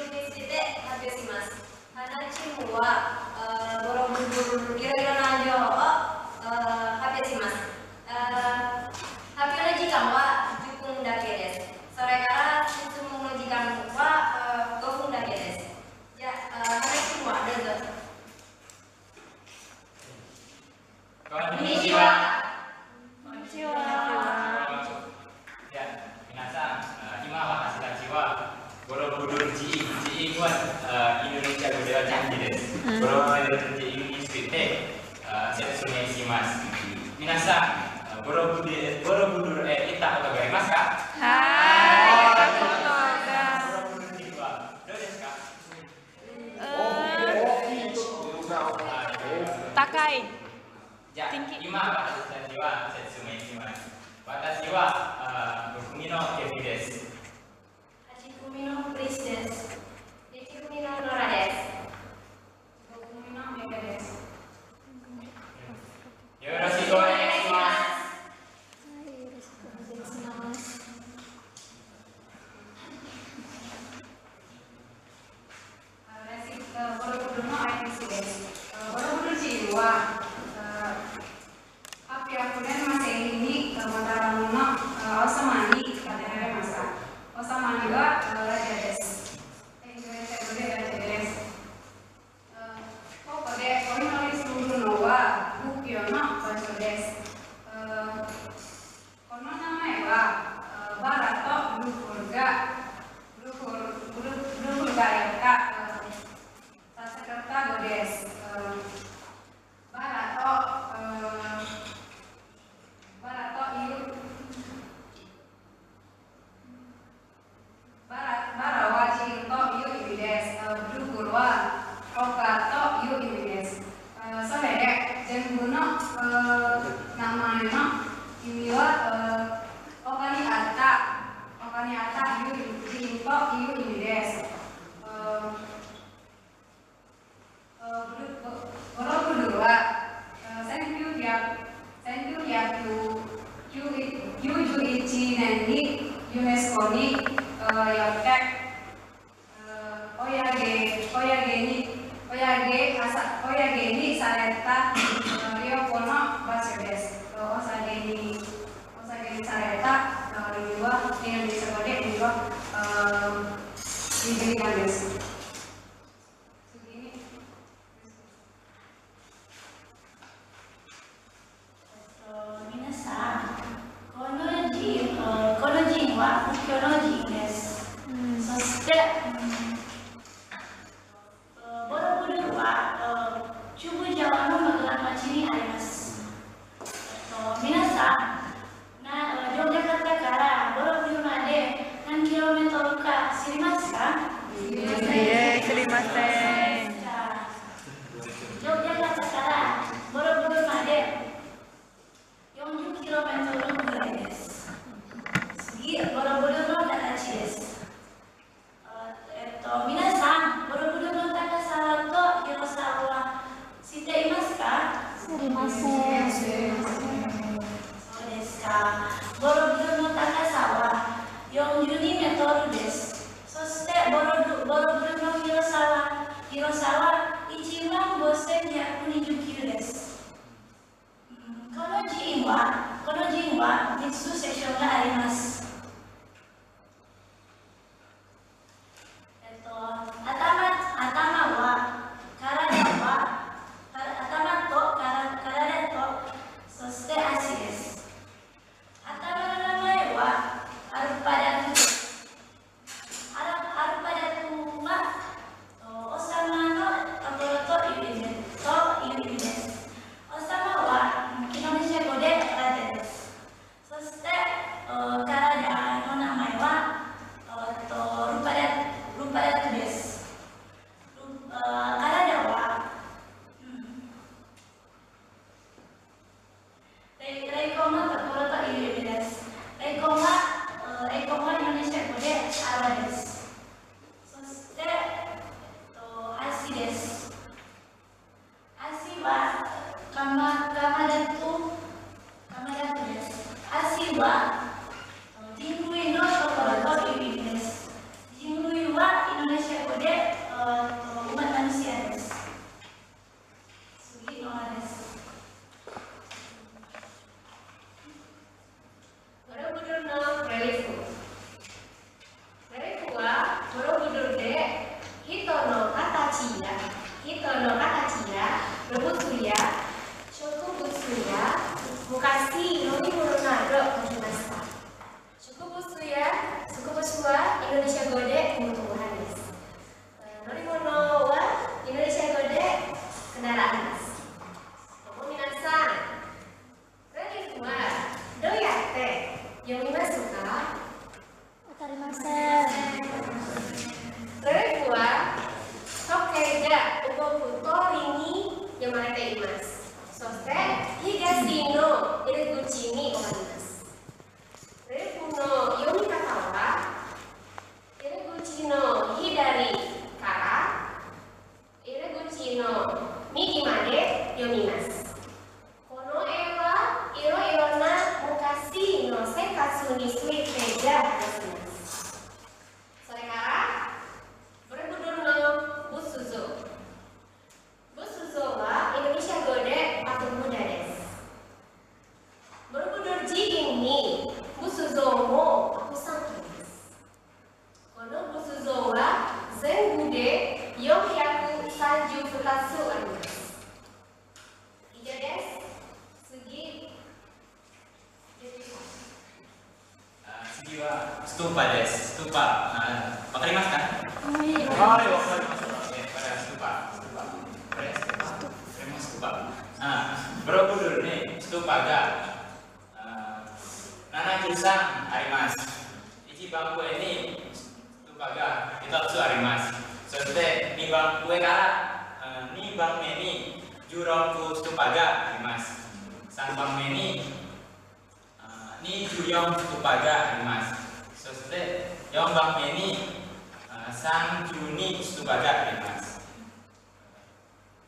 について発表します。花チームはボロブルいろいろな情報を発表します。発表の時間は10分だけです。それから質問の時間は5分だけです。じゃあ、花チームはどうぞ。こんにちは。こんにちは。じゃあ、皆さん、今私たちはボロブルGEはインドネシア語ではチャンキです。ボロブルGEについて説明します。皆さん、ボロブルへ行ったことがありますか？はい。ボロブルGEはどうですか？高い。じゃあ、今私たちは説明します。私は6組のケビです。8組のクリスです。1組のノラです。5組のメガです。よろしくお願いします。ボロブルのIPCです。ボロブルチームは800年前にマタラムの王様に建てられました。王様にはラジャです。インドネシア語でラジャです。ここでお祈りするのは仏教の場所です。この名前はバラとルフルがよったササカタ語です。バラはチームという意味です。ルフルは丘という意味です。それで全部の名前の意味は丘にあったチームという意味です。ボロブルは1991年にユネスコによっておやげにされた旅行の場所です。おさげにされた意味はインドネシア語で意味はなんです。皆さん、この人は仏教の人です。そして、ボロブルは中部ジャワのマグラ町にあります。皆さん、ジョグジャカルタからボロブルまで何キロメートルか知りますか？知りません。ジョグジャカルタからボロブルまで40キロメートルぐらいです。次、ボロブルの形です。皆さん、ボロブルの高さと広さは知っていますか？知りません。そうですか。ボロブルの高さは42メートルです。そしてボロブルの広さは umat manusia des. Sugi no des. Borobudur no relifu. Relifu wa Borobudur de hito no katachiya, Robutsuya, Shokubutsuya, Mukashi no Nimuronado Kakimashita. Shokubutsuya Indonesia Gode tumbuh-tumbuhan des. Norimono wa Indonesia Gode kendaraan des. Minasan, relifu wa doyate yomimasu ka? Relifu wa Hokkaido Ubokuto rini yamarete imasu. Soste higashi no ireguchi ni omarimasu. Relifu no yomikata wa ireguchi no hidari kara ireguchi no migi made yomimasu. Kono e wa iro-iro na mukashi no seikatsu ni tsuite ga harashimasu. Sore kara Borobudur no Busuzo. Busuzo wa Indonesia Gode patung Buddha desu. Borobudur Jigin ni Busuzo mo Akusaki desu. Kono Busuzo wa Zen Bude 432 arimasu. Ijo desu. Sugi. Sugi wa stupa desu. Stupa. Wakarimasu ka? Oke, pada stupa. Borobudur ni stupa ga Nanajusan arimasu. Ichi bangku ini stupa ga Hitatsu arimasu. Soste ni bangku kara ni bangme ni Juronku stupa ga arimasu. San bangme ni Juyong stupa ga arimasu. Soste Yong bangme ni San Juni stupa ga arimasu.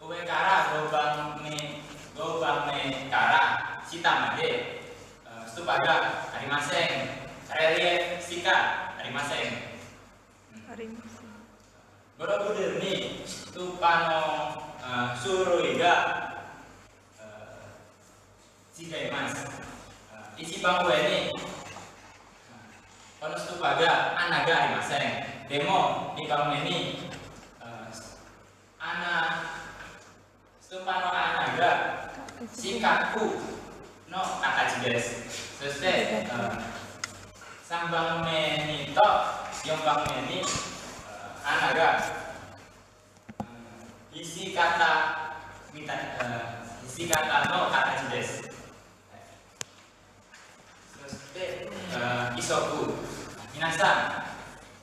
Uwe kara go bangme kara shitamade stupa ga arimasen. Relief shika arimasen. Borobudur ni stupa no surui ga shigaimasu. Ichi bangku ini kono stupa ga ana ga arimasen. Demo di bangku ini stupa no ana ga shikaku no katachi desu. Soste sanbangme ni to yonbangme ni ana ga ishikata no katachi desu. Soste isoku. Minasan,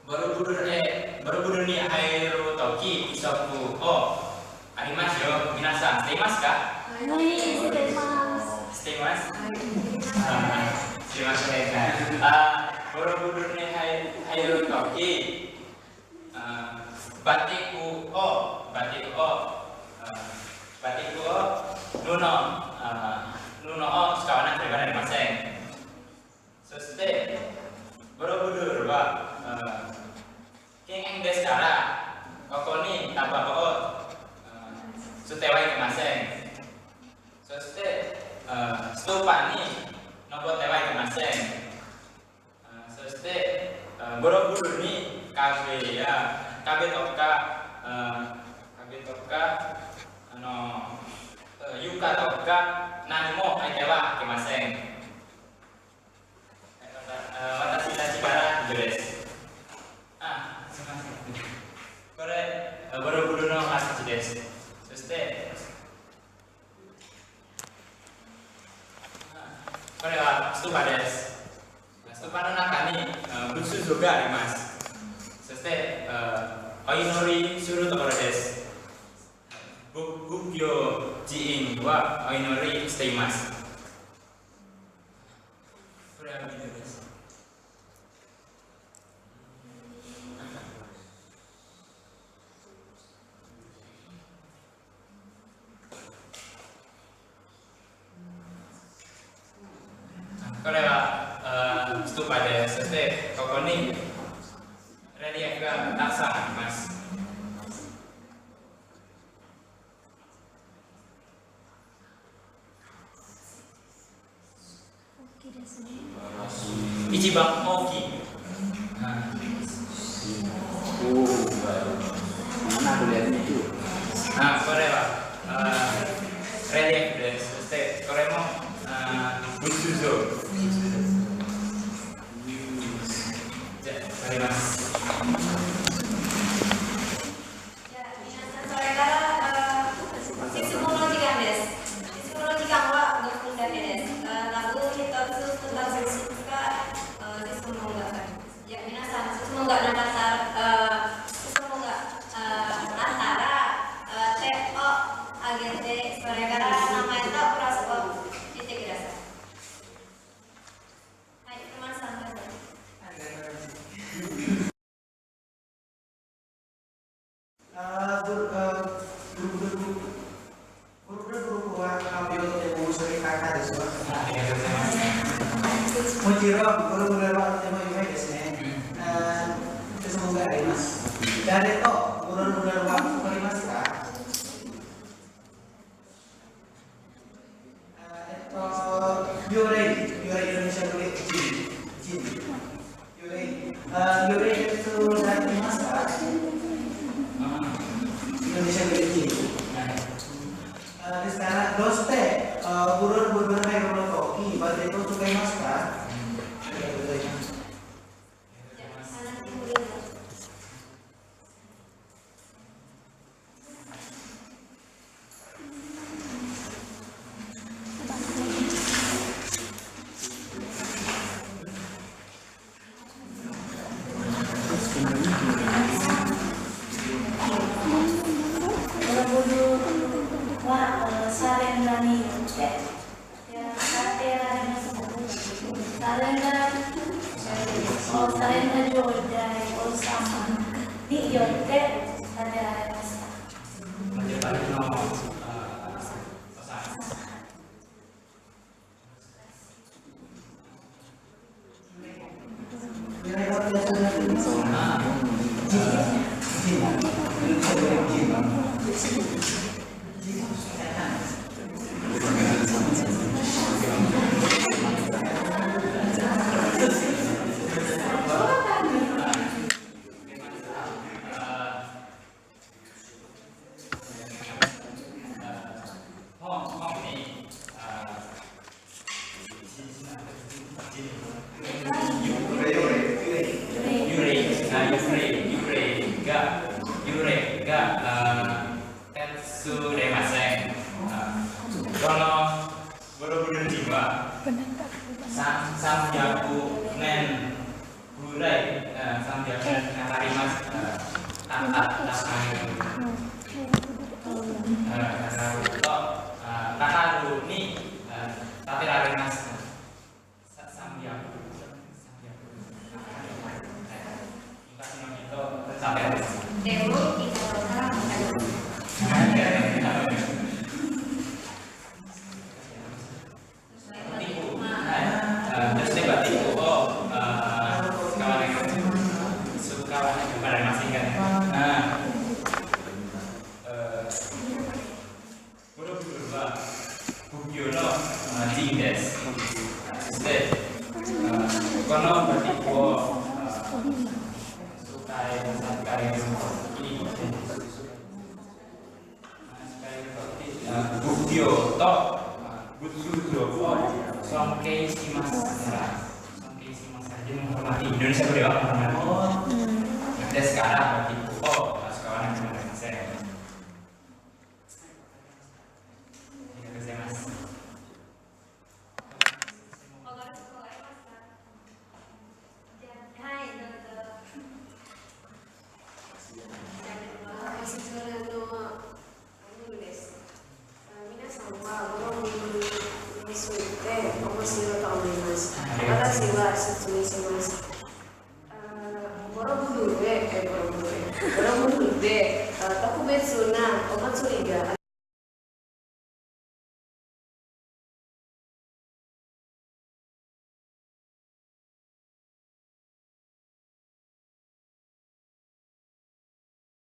Borobudur ni hairu toki isoku o arimasu yo. Minasan, shiteimasu ka? Shiteimasu? Borobudur ni hairu toki batiku o nuno o sukawana terima arimasen. Soste Borobudur wa kengeng desu kara kokoni tabako o sutewa ikimasen. Soste stupa ni nobo tewa ikimasen. Soste Borobudur ni kabe toka yuka toka nanimo aitewa ikimasen. Watashi tachi kara ijo desu. Kore Borobudur no katachi desu. Soste kore wa stupa desu. Stupa no naka ni Busuzo ga arimasu. Soste oinori suru tokoro desu. Bukyo jiin wa oinori shiteimasu. Kore wa begitu desu. Kore wa stupa desu. Soste koko ni relief ga takusan arimasu. Ichiban Oki. Nah, mana aku lihat itu? nah, Korea, relief dan state. Korea mau Butsuzo. Ya, terima kasih. じゃあ皆さんそれから質問の時間です。質問の時間は5分だけです。lalu kita terus tentang sesi buka質問があります。Ya皆さん質問がなかった質問があったら手を挙げてそれから名前とクラスを言ってください。はい、teman santai saja. Guru ambil ilmu suri kakak desu. ありがとうございます。もちろんguruはとても有名ですね。質問があります。誰とguruはわかりますか？Yurei Indonesia boleh Jin. Yurei itu dari masか？Indonesia boleh Jin. ですからどうしてguru hay Rotoki berarti itu suka masか？ありがとうございます。Indonesia beliau menghormati. Ada sekarang bagi sekawan yang mengenai saya.